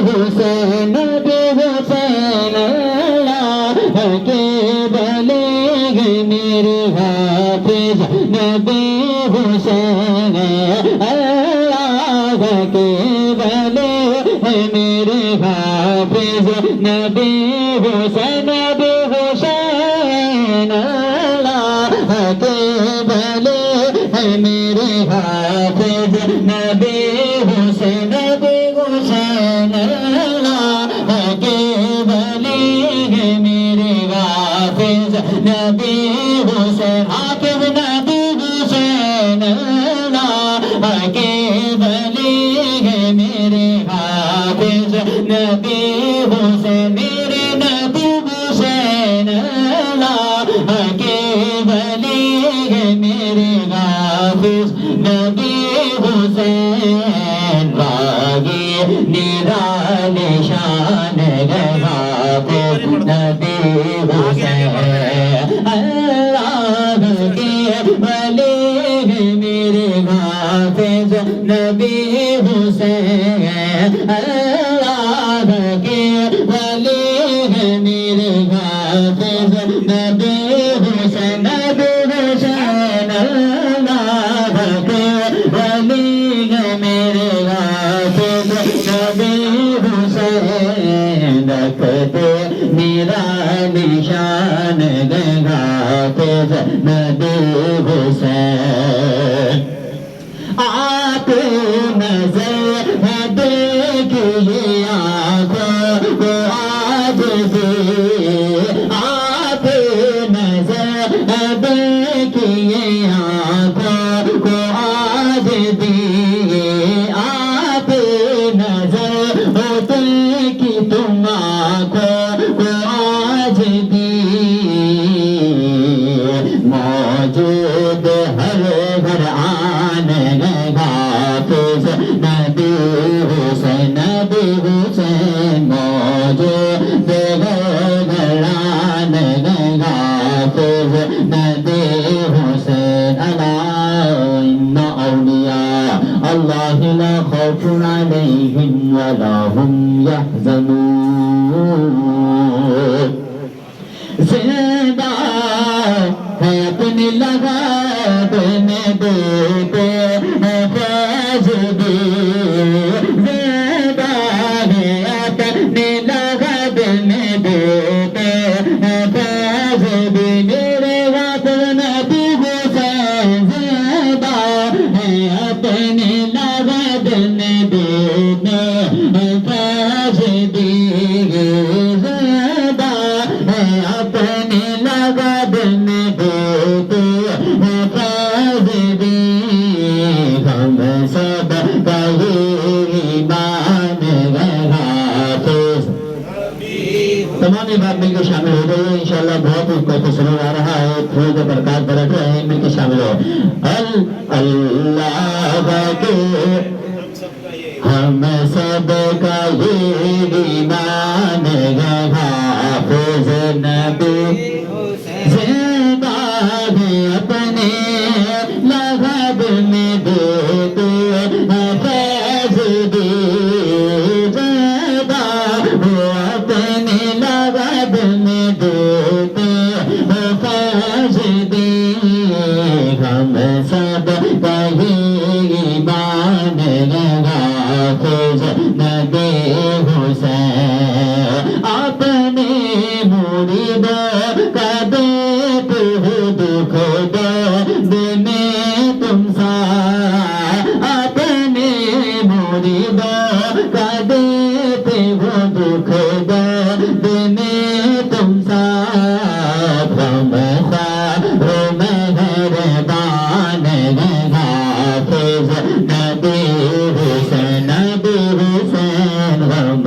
हुसैन नबी हुसैन अल्लाह के बलेगे मेरे हाफिज नबी हुसैन अल्लाह के बले मेरे हाफिज नबी हुसैन नबी हुसैन अल्लाह के बले मेरे हाफिज नबी हुसैन नबी हुसैन अल्लाह के बले मेरे हाफिज नबी हुसैन हाफिज नबी हुसैन अल्लाह के बले मेरे हाफिज नबी हुसैन मेरे नबी हुसैन अल्लाह के बले मेरे हाफिज नबी हुसैन बागी निराले शान हाफिज नबी हुसैन अल्लाह के बले मेरे हाफिज नबी हुसैन अल्लाह के बले मेरे हाफिज नबी हुसैन नबी हुसैन अल्लाह के बले मेरे हाफिज नबी हुसैन रखते मेरा निशान हाफिज नबी हुसैन आप नजर देखिए आँखों को आज भी आप नजर देखिए आँखों को आज भी आप नजर होते कि तुम आँखों को आज भी मौजूद हर घर आने हाफिज नबी हुसैन मौजूद घर आने हाफिज नबी हुसैन अला इन्ना औलिया अल्लाह ला खौफुन अलैहिम वला हुम यहज़नून जिंदा है अपनी लगात में देते हैं फैज़ भी जिंदा है अपनी लगात में देते हैं फैज़ भी मेरे हाफिज नबी हुसैन जिंदा है अपनी लगात में देते हैं फैज़ भी जिंदा है अपनी लगात में देते हैं फैज़ भी हम सब का ईमान हाफिज तमाम बात मिलकर शामिल हो गए इंशाल्लाह बहुत उसको पसंद आ रहा है फूल के बरकत बरत रहे हैं मिलकर शामिल हो अल्लाह के हम सब का ईमान हाफिज नबी जिंदा है अपने लगाब में देते हैं फैज़ भी जिंदा है अपने लगाब में देते हैं फैज़ भी हम सब का ईमान हाफिज नबी हुसैन अपने मुरीदों का देते हो दुख देने तुम सा अपने मुरीदों का देते हो दुख देने तुम सा हम मेहरबान हाफिज नबी हुसैन हम